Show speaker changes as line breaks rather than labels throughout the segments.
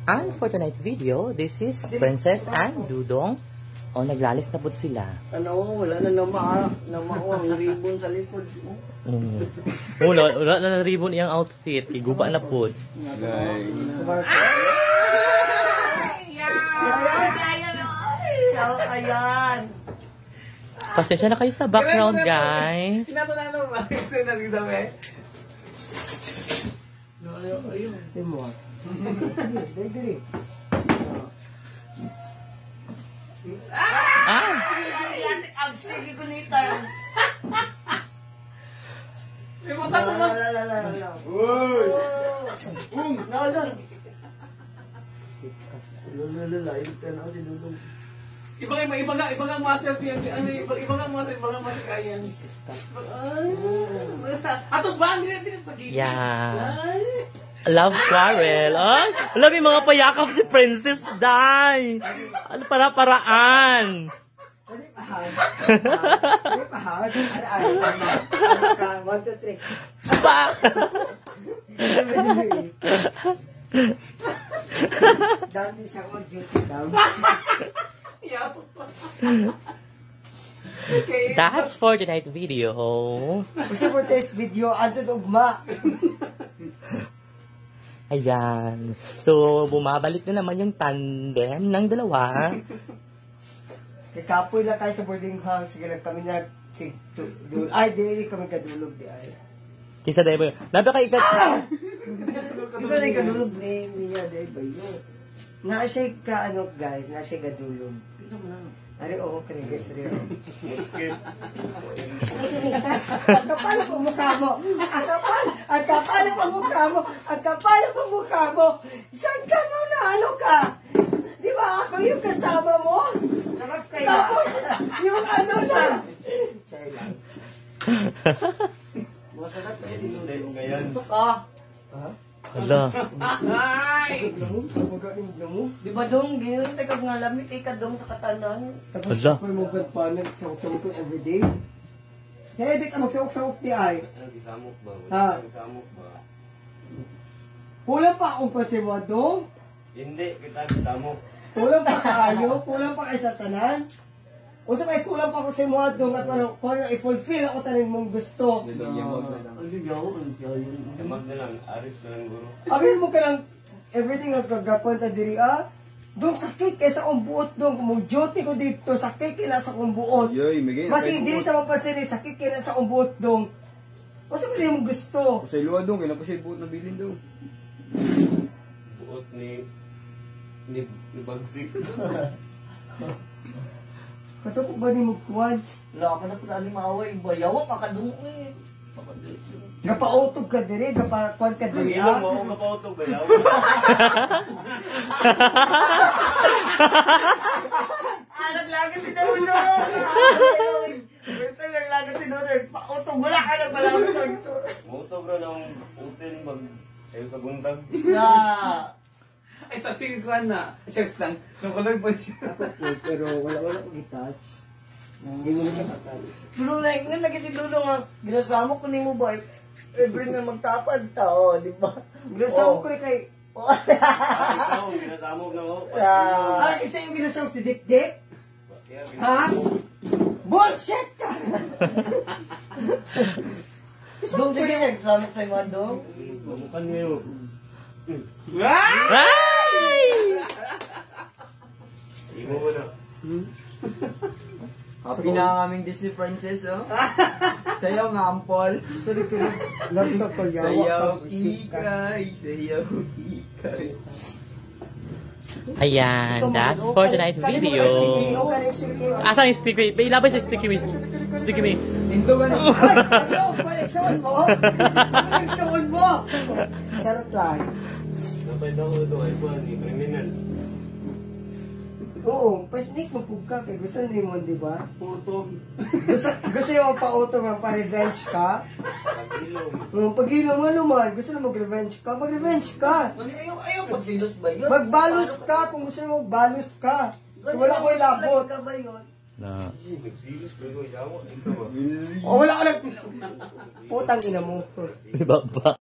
And for tonight's video, this is Princess and Dudong. O, naglalis na po sila.
Ano, wala na namawang ribbon sa likod.
Wala na ribbon iyang outfit. Iguba na po.
Ayan!
Pasensya na kayo sa background, guys.
Sinatanong ba? Ito nagdami. Ayun.
Simo. Sige. Ang sige ko nita.
May mga tatama. Uy! Nalan!
Lululula, ito na si Dudong.
Ibang master yan. Ibang master kayan. Ato ba? Hindi sa gilid.
Yeah. Love quarrel. Ay, alam yung mga payakap si Princess Dai. Ano para-paraan?
One, two, three.
Pa!
Dati sa ako duty daw.
That's for tonight's video.
Kasi for today's video, ato dugma.
Ayan. So, bumabalik na naman yung tandem ng dalawa.
Kapoy na tayo sa boarding house. Sige lang kami na ay, di kami kadulog di ay.
Kisa dahil mo yun. Labi ka ikat.
Di ba na kadulog ni Mia di ba yun? Naa siya ka ano guys, naa siya kadulog. Ari oo ka guys, ari oo. Ang kapal po mukha mo. Ang kapal po mukha mo. Ang kapal po mukha mo. Saan ka no na ano ka? Di ba ako yung kasama mo? Tapos yung ano na. Masarap kayo dinudong ngayon. Ito ka. Ha?
Hala.
Ay!
Di ba dong, gano'n tayo nga lamit kay ka dong sa katanan. Tapos
Hala.
ako yung magpanag, sawak-sawak ko everyday. Siya edit ang magsawak-sawak di ay.
Isamok ba?
Ha?
Isamok ba?
Kulang pa akong pansiwa dong.
Hindi, kita isamok.
Kulang pa kaayo, kulang pa kay sa tanan. O sa may kulang pa ako sa mga dong at parang i-fulfill ako tanin mong gusto.
Yamag na lang, aris na lang guro.
Abin mo ka lang, everything ang kagakwanta diri ah. Dong sakit kaysa akong buot dong. Kung duty ko dito, sakit kaya nasa akong buot. Mas hindi naman pa sila, sakit kaya nasa akong buot dong. Masa ba mo gusto?
Sa iluwa dong, kailan pa siya buot na bilin dong.
Buot ni Bagsik.
Kato ko ba ni mo kuwad?
Wala ka na pala ni maaway. Bayawa ka kadung eh.
Gapautog ka diri, gapakuan ka diri
Ilang
ah.
mo ako kapautog ba yaw?
Naglagat si Dono! Berto naglagat si Dono. Pautog, wala ka nagpalagot dito.
Mutog ra ng utin mag sayo sa buntag.
Yeah.
Ay, sa singkuan na. Chef lang. Nakulag pa siya.
Pero wala ko gitouch. Hindi mo siya katouch.
Pero nga lagi si Dudo nga. Ginasama ko ni mo ba? Every nga magtapad tao, di ba?
Ginasama ko rin kay...
Ikaw, ginasamog na mo.
Isa yung ginasama si Dick Dick? Ha? Bullshit ka!
Dong sige nagsama sa mga dong.
Pamukan ngayon.
Ay!
Imo mo na.
Happy na kaming Disney Princess, oh. Sayaw nga, ampol.
Sorry ko lang. Laptop ko yawa.
Sayaw, ikay. Sayaw, ikay.
Ayan, that's for tonight's video. Asan yung sticky? Ilabay sa sticky me. Sticky me.
Hinto ka na.
Balik sawon mo! Balik sawon mo! Charot lang.
Napay daw ito ay po ni criminal.
Oo, pa-sneak mo po ka. Kaya gusto ni mo, di ba?
Putog.
Gusto yung pautong ang pa-revenge ka?
Pagilom.
Pag-ilong ano man, gusto na mag-revenge ka? Mag-revenge ka!
Ayaw pagsilos ba yun?
Magbalos ka kung gusto mo, balos ka! Kung wala ko ilabot.
ka ba yun?
Na.
Nagsilos pero yawa. Ikaw ba?
O wala ko lang. Putang ina mo.
Ibaba.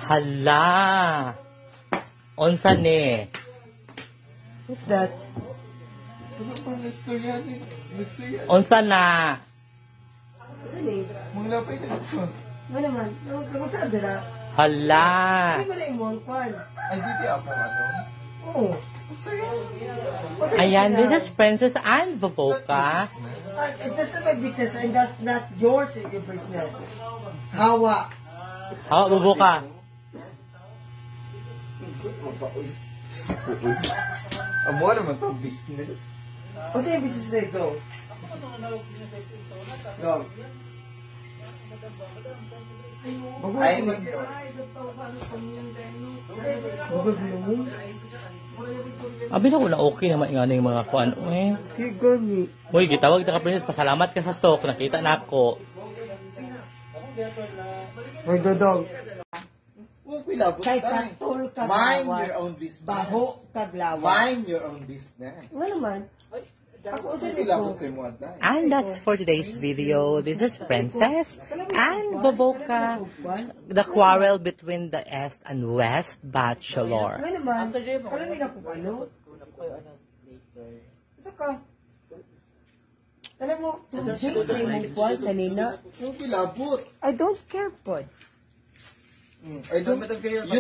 Hala. Onsa ne?
What's that?
Ano pa nagstorya ni? Nagstorya.
Unsa na?
Saan eh?
Mga lapay na ito.
Ano naman? Kung saan dala?
Hala.
Hindi mo na imong kwan.
Ay, di ako ano.
Oo.
Ayan, this is Princess Anne Vovoka.
That's not my business and that's not yours in your business. Hawa.
Oh, Vovoka.
Amo naman ito business.
What's your business say? Go. Go.
Ay,
Bagod mo.
Abi na ko na okay naman yung mga kuan.
Kigani.
Uy, gitawag ta ka Princess, pasalamat ka sa sok, nakita na ako.
Hoy, Dodong.
Huwag pilabot
Kay
tayo.
katul ka
Mind
lawas.
your own business.
Baho kaglawas.
Mind your own business.
Nga naman. Ako
Huwag
sa
pilabot
ko.
sa mga tayo.
And that's for today's video. This is Princess Anne Vovoka. The quarrel between the East and West Bachelor.
Nga naman. Alam mo na kung ano? Saka. Alam mo, 2 days na yung kwan sa nina.
Huwag pilabot.
I don't care, pod.
You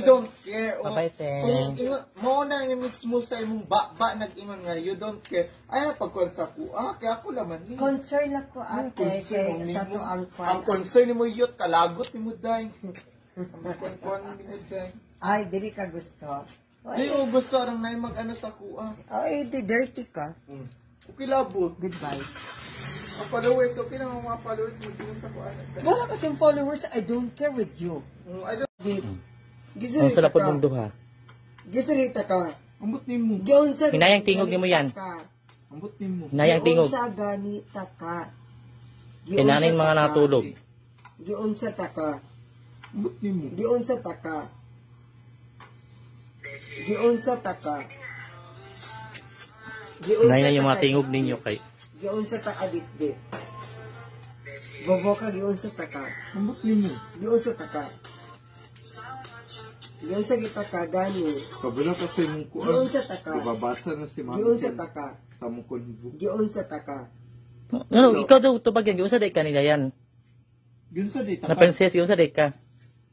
don't care.
Bye-bye, te.
Mauna yung mismo sa imong ba nag-ingon nga, you don't care. Ay, pagkuhan sa ako, kaya ako laman ni.
Concern ako, ate, kay sa to ang
Ang
kwan.
concern ni mo yun, kalagot ni mo dahin. Ang kuhan ni mo dahin.
Ay, dili ka gusto.
Di mo gusto arang na yung mag-ano sa kuha.
Ay, di dirty ka.
Okay labot.
Goodbye.
Ang followers, okay na mga followers mo din sa kuha.
Wala kasing followers, I don't care with you.
I don't...
Ang salapod mong duha.
Gisirita ka.
Ambot ni mo.
Giunsa
Hinayang tingog ni mo yan.
Ambot ni mo.
Hinayang tingog.
Giunsa ganita ka.
Kinanin mga natulog.
Giunsa ta ka.
Ambot ni mo.
Giunsa ta ka. Giunsa ta ka.
Hinayang yung mga tingog ninyo kay.
Giunsa ta ka ditdi. Boboka giunsa ta ka.
Ambot ni mo.
Giunsa ta ka. Giunsa kita ka gani.
Kabila pa sa imong kuha.
Giunsa ta ka.
Babasa na si Mama
Giunsa
Jen
ta ka.
sa mong konvo.
Giunsa ta ka.
Ano, ikaw daw tubag yan. Giunsa day ka nila yan.
Ginsa di
Na Princess, giunsa day ka.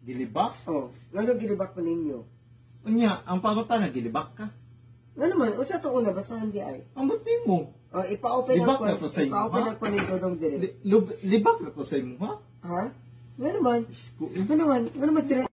Gilibak?
Oh, ngano gilibak ko ninyo?
Unya, ang pangutan na gilibak ka.
Nga naman, usa to una basahan di ay.
Ambot ni mo.
Oh, ipa-open
Libak
ako.
na to sa inyo,
Ipa-open
ha?
ako ni Dodong dire.
Libak na to sa imo, ha?
Ha? Nga naman. Nga naman. Nga naman, dire.